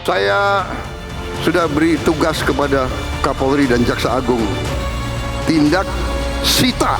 Saya sudah beri tugas kepada Kapolri dan Jaksa Agung, tindak sita.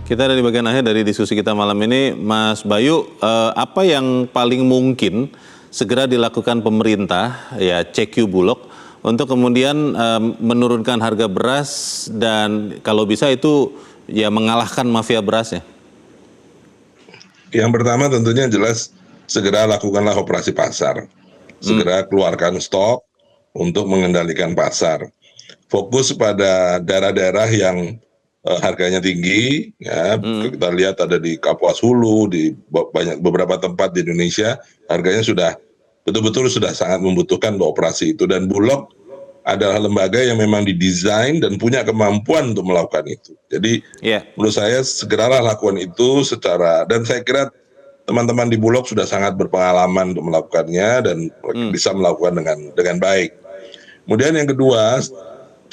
Kita ada di bagian akhir dari diskusi kita malam ini. Mas Bayu, apa yang paling mungkin segera dilakukan pemerintah, ya CQ Bulog, untuk kemudian menurunkan harga beras dan kalau bisa itu ya mengalahkan mafia berasnya? Yang pertama tentunya jelas segera lakukanlah operasi pasar. Segera keluarkan stok untuk mengendalikan pasar. Fokus pada daerah-daerah yang harganya tinggi, ya, kita lihat ada di Kapuas Hulu, di beberapa tempat di Indonesia, harganya sudah betul-betul sudah sangat membutuhkan operasi itu. Dan Bulog adalah lembaga yang memang didesain dan punya kemampuan untuk melakukan itu. Jadi menurut saya segeralah lakukan itu secara, dan saya kira teman-teman di Bulog sudah sangat berpengalaman untuk melakukannya dan bisa melakukan dengan baik. Kemudian yang kedua,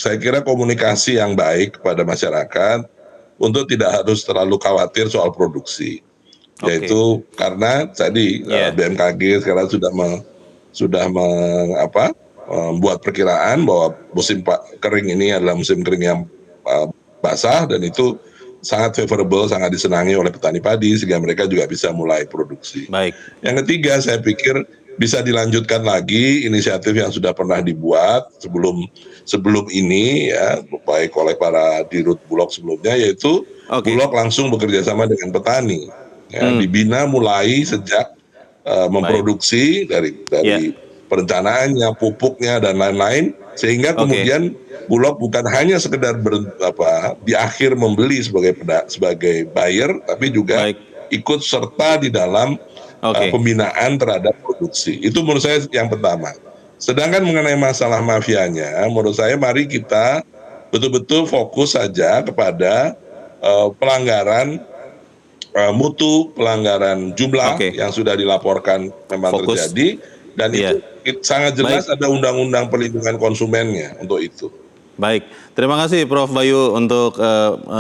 saya kira komunikasi yang baik kepada masyarakat untuk tidak harus terlalu khawatir soal produksi. Yaitu karena tadi BMKG sekarang sudah membuat perkiraan bahwa musim kering ini adalah musim kering yang basah dan itu sangat favorable, sangat disenangi oleh petani padi sehingga mereka juga bisa mulai produksi. Baik. Yang ketiga saya pikir bisa dilanjutkan lagi inisiatif yang sudah pernah dibuat sebelum ini, ya, baik oleh para dirut Bulog sebelumnya, yaitu Bulog langsung bekerja sama dengan petani, ya, dibina mulai sejak memproduksi dari perencanaannya, pupuknya dan lain-lain, sehingga kemudian Bulog bukan hanya sekedar di akhir membeli sebagai buyer, tapi juga ikut serta di dalam pembinaan terhadap produksi. Itu menurut saya yang pertama. Sedangkan mengenai masalah mafianya, menurut saya mari kita betul-betul fokus saja kepada pelanggaran mutu, pelanggaran jumlah yang sudah dilaporkan memang terjadi, dan itu sangat jelas ada undang-undang perlindungan konsumennya untuk itu. Baik, terima kasih Prof. Bayu untuk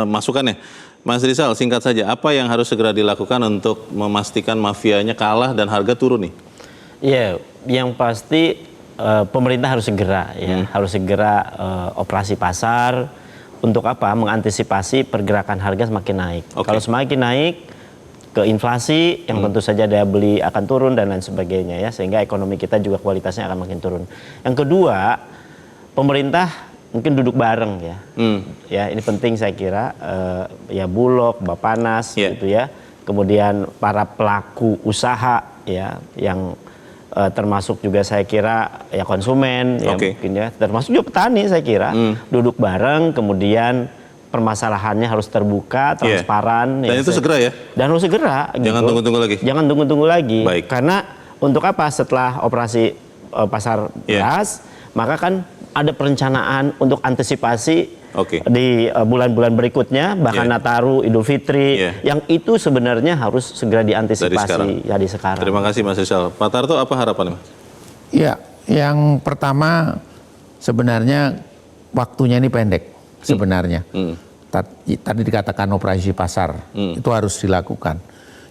masukannya. Mas Rizal, singkat saja, apa yang harus segera dilakukan untuk memastikan mafianya kalah dan harga turun nih? Ya, yang pasti pemerintah harus segera, harus segera operasi pasar untuk apa? Mengantisipasi pergerakan harga semakin naik. Kalau semakin naik, ke inflasi yang tentu saja daya beli akan turun dan lain sebagainya, ya, sehingga ekonomi kita juga kualitasnya akan makin turun. Yang kedua, pemerintah mungkin duduk bareng, ya ini penting saya kira, ya Bulog, Bappenas, gitu ya, kemudian para pelaku usaha, ya, yang termasuk juga saya kira ya konsumen, ya mungkin ya, termasuk juga petani saya kira, duduk bareng, kemudian permasalahannya harus terbuka, transparan. Dan itu segera ya? Dan harus segera. Jangan tunggu-tunggu lagi? Jangan tunggu-tunggu lagi. Karena untuk apa? Setelah operasi pasar beras, maka kan ada perencanaan untuk antisipasi di bulan-bulan berikutnya, bahkan Nataru, Idul Fitri, yang itu sebenarnya harus segera diantisipasi dari sekarang. Terima kasih Mas Rizal. Pak Tarto, apa harapannya? Ya, yang pertama sebenarnya waktunya ini pendek sebenarnya. Tadi dikatakan operasi pasar, itu harus dilakukan.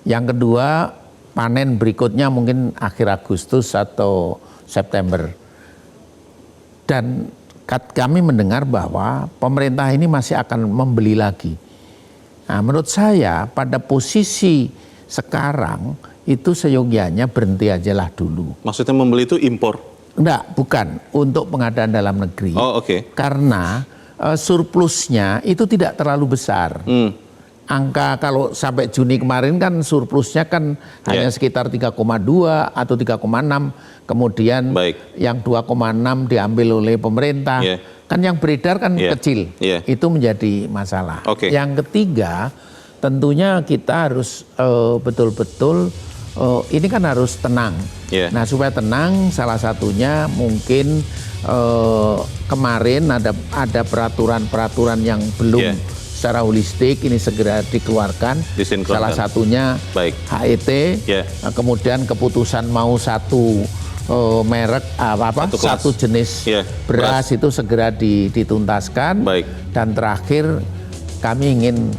Yang kedua, panen berikutnya mungkin akhir Agustus atau September. Dan kami mendengar bahwa pemerintah ini masih akan membeli lagi. Nah, menurut saya pada posisi sekarang itu seyogianya berhenti aja lah dulu. Maksudnya membeli itu impor? Enggak, bukan. Untuk pengadaan dalam negeri. Karena surplusnya itu tidak terlalu besar. Angka kalau sampai Juni kemarin kan surplusnya kan hanya sekitar 3,2 atau 3,6. Kemudian yang 2,6 diambil oleh pemerintah. Kan yang beredar kan kecil. Itu menjadi masalah. Yang ketiga, tentunya kita harus betul-betul ini kan harus tenang. Nah, supaya tenang salah satunya mungkin kemarin ada peraturan-peraturan yang belum secara holistik ini segera dikeluarkan. Salah satunya HET, kemudian keputusan mau satu merek satu jenis beras itu segera dituntaskan. Dan terakhir kami ingin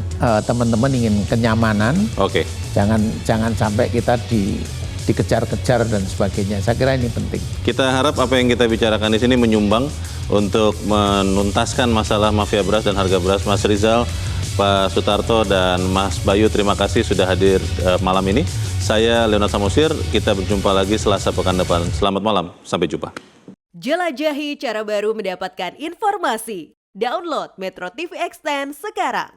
teman-teman ingin kenyamanan. Oke. Jangan sampai kita dikejar-kejar dan sebagainya. Saya kira ini penting. Kita harap apa yang kita bicarakan di sini menyumbang untuk menuntaskan masalah mafia beras dan harga beras. Mas Rizal, Pak Sutarto, dan Mas Bayu, terima kasih sudah hadir malam ini. Saya Leonard Samosir, kita berjumpa lagi Selasa pekan depan. Selamat malam, sampai jumpa. Jelajahi cara baru mendapatkan informasi. Download Metro TV Extend sekarang.